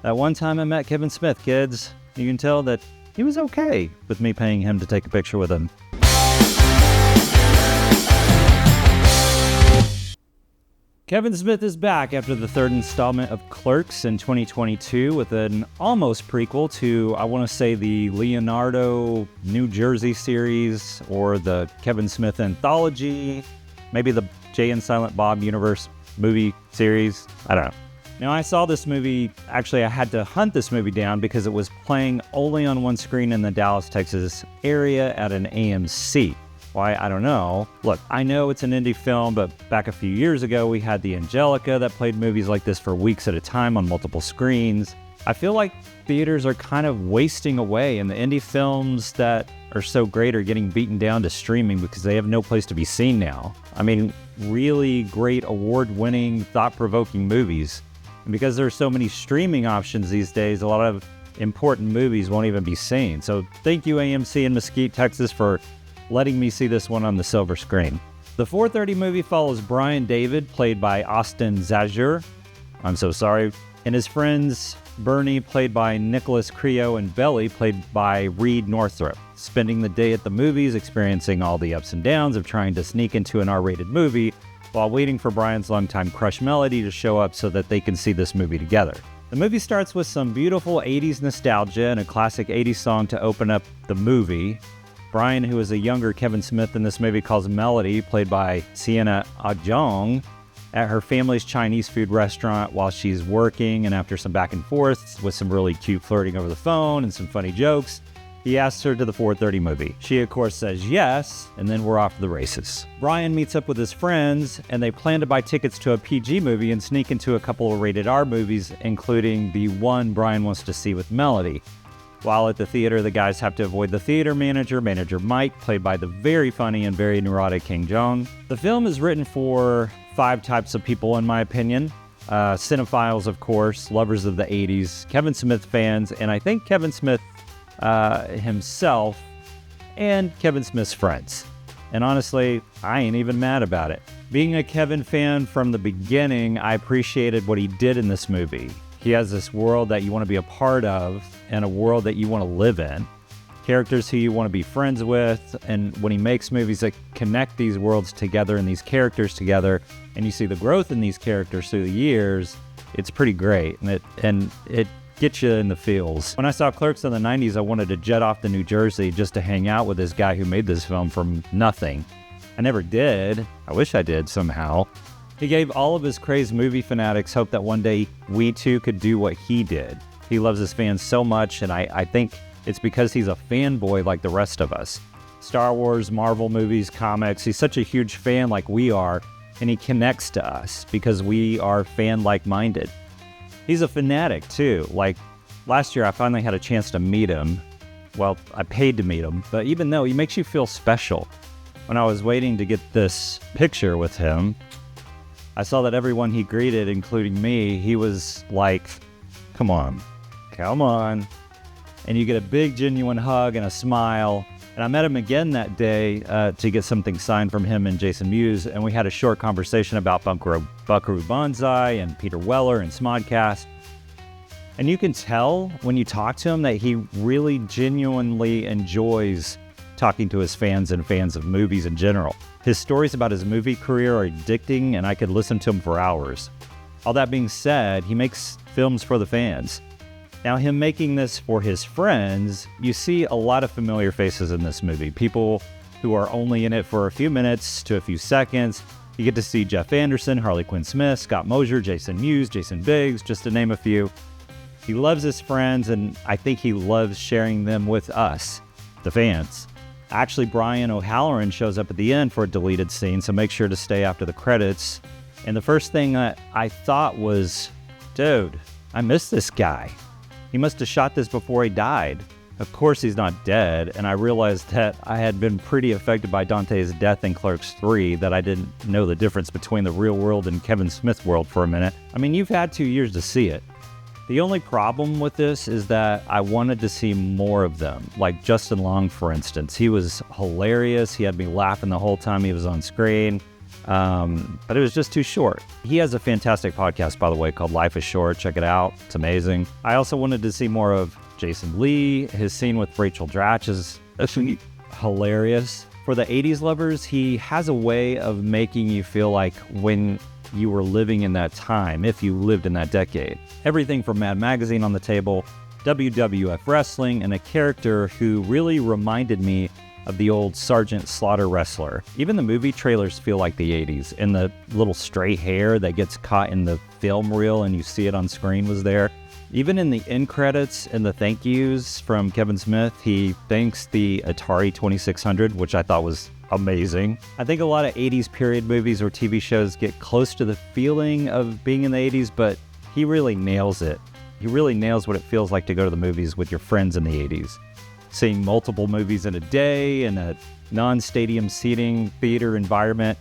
That one time I met Kevin Smith, kids, you can tell that he was okay with me paying him to take a picture with him. Kevin Smith is back after the third installment of Clerks in 2022 with an almost prequel to, I want to say, the Leonardo New Jersey series or the Kevin Smith anthology, maybe the Jay and Silent Bob universe movie series. I don't know. Now, I saw this movie, actually I had to hunt this movie down because it was playing only on one screen in the Dallas, Texas area at an AMC. Why, I don't know. Look, I know it's an indie film, but back a few years ago, we had the Angelica that played movies like this for weeks at a time on multiple screens. I feel like theaters are kind of wasting away, and the indie films that are so great are getting beaten down to streaming because they have no place to be seen now. I mean, really great award-winning, thought-provoking movies. And because there are so many streaming options these days, a lot of important movies won't even be seen. So thank you, AMC in Mesquite, Texas, for letting me see this one on the silver screen. The 4:30 movie follows Brian David, played by Austin Zajur, I'm so sorry, and his friends Bernie, played by Nicholas Creo, and Belly, played by Reed Northrup, spending the day at the movies, experiencing all the ups and downs of trying to sneak into an R-rated movie while waiting for Brian's longtime crush Melody to show up so that they can see this movie together. The movie starts with some beautiful 80s nostalgia and a classic 80s song to open up the movie. Brian, who is a younger Kevin Smith in this movie, calls Melody, played by Siena Agudong, at her family's Chinese food restaurant while she's working, and after some back and forth with some really cute flirting over the phone and some funny jokes, he asks her to the 4:30 movie. She, of course, says yes, and then we're off to the races. Brian meets up with his friends, and they plan to buy tickets to a PG movie and sneak into a couple of rated R movies, including the one Brian wants to see with Melody. While at the theater, the guys have to avoid the theater manager, Manager Mike, played by the very funny and very neurotic Ken Jeong. The film is written for 5 types of people, in my opinion. Cinephiles, of course, lovers of the 80s, Kevin Smith fans, and I think Kevin Smith himself, and Kevin Smith's friends. And honestly, I ain't even mad about it. Being a Kevin fan from the beginning, I appreciated what he did in this movie. He has this world that you want to be a part of and a world that you want to live in. Characters who you want to be friends with, and when he makes movies that connect these worlds together and these characters together, and you see the growth in these characters through the years, it's pretty great, and it gets you in the feels. When I saw Clerks in the 90s, I wanted to jet off to New Jersey just to hang out with this guy who made this film from nothing. I never did. I wish I did somehow. He gave all of his crazed movie fanatics hope that one day we too could do what he did. He loves his fans so much, and I think it's because he's a fanboy like the rest of us. Star Wars, Marvel movies, comics, he's such a huge fan like we are, and he connects to us because we are fan-like-minded. He's a fanatic too. Like last year, I finally had a chance to meet him. Well, I paid to meet him, but even though he makes you feel special. When I was waiting to get this picture with him, I saw that everyone he greeted, including me, he was like, come on. And you get a big, genuine hug and a smile. And I met him again that day to get something signed from him and Jason Mewes, and we had a short conversation about Buckaroo Banzai and Peter Weller and Smodcast. And you can tell when you talk to him that he really genuinely enjoys talking to his fans and fans of movies in general. His stories about his movie career are addicting, and I could listen to him for hours. All that being said, he makes films for the fans. Now, him making this for his friends, you see a lot of familiar faces in this movie. People who are only in it for a few minutes to a few seconds. You get to see Jeff Anderson, Harley Quinn Smith, Scott Mosier, Jason Mewes, Jason Biggs, just to name a few. He loves his friends, and I think he loves sharing them with us, the fans. Actually, Brian O'Halloran shows up at the end for a deleted scene, so make sure to stay after the credits. And the first thing I thought was, dude, I miss this guy. He must have shot this before he died. Of course he's not dead, and I realized that I had been pretty affected by Dante's death in Clerks 3, that I didn't know the difference between the real world and Kevin Smith world for a minute. I mean, you've had 2 years to see it. The only problem with this is that I wanted to see more of them, like Justin Long, for instance. He was hilarious. He had me laughing the whole time he was on screen. but it was just too short. He has a fantastic podcast, by the way, called Life is Short. Check it out. It's amazing. I also wanted to see more of Jason Lee. His scene with Rachel Dratch is hilarious. For the 80s lovers, he has a way of making you feel like when you were living in that time, if you lived in that decade. Everything from Mad Magazine on the table, WWF wrestling, and a character who really reminded me of the old Sergeant Slaughter wrestler. Even the movie trailers feel like the 80s, and the little stray hair that gets caught in the film reel and you see it on screen was there. Even in the end credits and the thank yous from Kevin Smith, he thanks the Atari 2600, which I thought was amazing. I think a lot of 80s period movies or TV shows get close to the feeling of being in the 80s, but he really nails it. He really nails what it feels like to go to the movies with your friends in the 80s. Seeing multiple movies in a day in a non-stadium seating theater environment.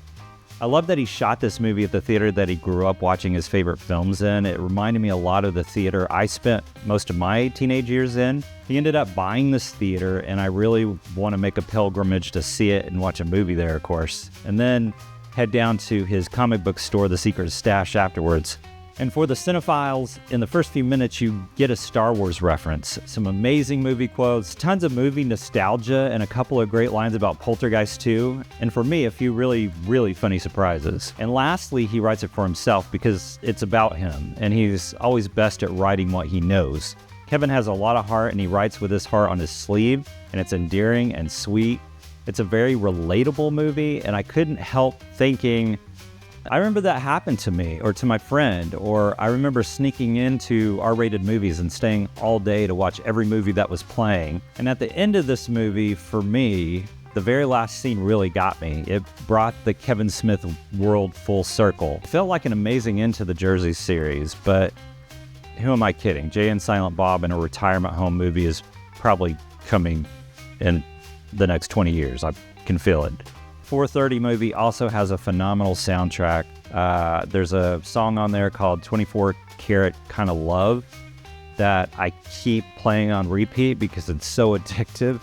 I love that he shot this movie at the theater that he grew up watching his favorite films in. It reminded me a lot of the theater I spent most of my teenage years in. He ended up buying this theater, and I really want to make a pilgrimage to see it and watch a movie there, of course. And then head down to his comic book store, The Secret Stash, afterwards. And for the cinephiles, in the first few minutes, you get a Star Wars reference, some amazing movie quotes, tons of movie nostalgia, and a couple of great lines about Poltergeist 2. And for me, a few really, really funny surprises. And lastly, he writes it for himself because it's about him, and he's always best at writing what he knows. Kevin has a lot of heart, and he writes with his heart on his sleeve, and it's endearing and sweet. It's a very relatable movie, and I couldn't help thinking, I remember that happened to me or to my friend, or I remember sneaking into R-rated movies and staying all day to watch every movie that was playing. And at the end of this movie, for me, the very last scene really got me. It brought the Kevin Smith world full circle. It felt like an amazing end to the Jersey series, but who am I kidding? Jay and Silent Bob in a retirement home movie is probably coming in the next 20 years. I can feel it. 4:30 movie also has a phenomenal soundtrack. There's a song on there called 24 Karat Kinda Love that I keep playing on repeat because it's so addictive.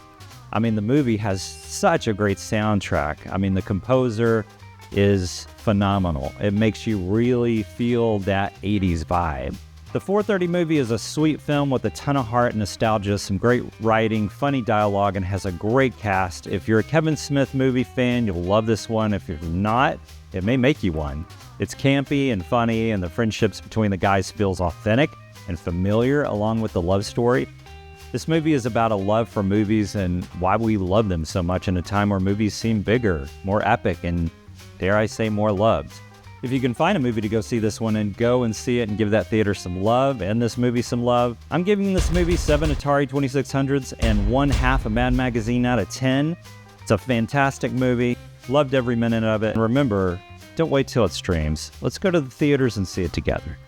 I mean, the movie has such a great soundtrack. I mean, the composer is phenomenal. It makes you really feel that 80s vibe. The 4:30 movie is a sweet film with a ton of heart and nostalgia, some great writing, funny dialogue, and has a great cast. If you're a Kevin Smith movie fan, you'll love this one. If you're not, it may make you one. It's campy and funny, and the friendships between the guys feels authentic and familiar, along with the love story. This movie is about a love for movies and why we love them so much in a time where movies seem bigger, more epic, and dare I say, more loved. If you can find a movie to go see this one, and go and see it and give that theater some love and this movie some love, I'm giving this movie 7 Atari 2600s and 1/2 a Mad Magazine out of 10. It's a fantastic movie. Loved every minute of it. And remember, don't wait till it streams. Let's go to the theaters and see it together.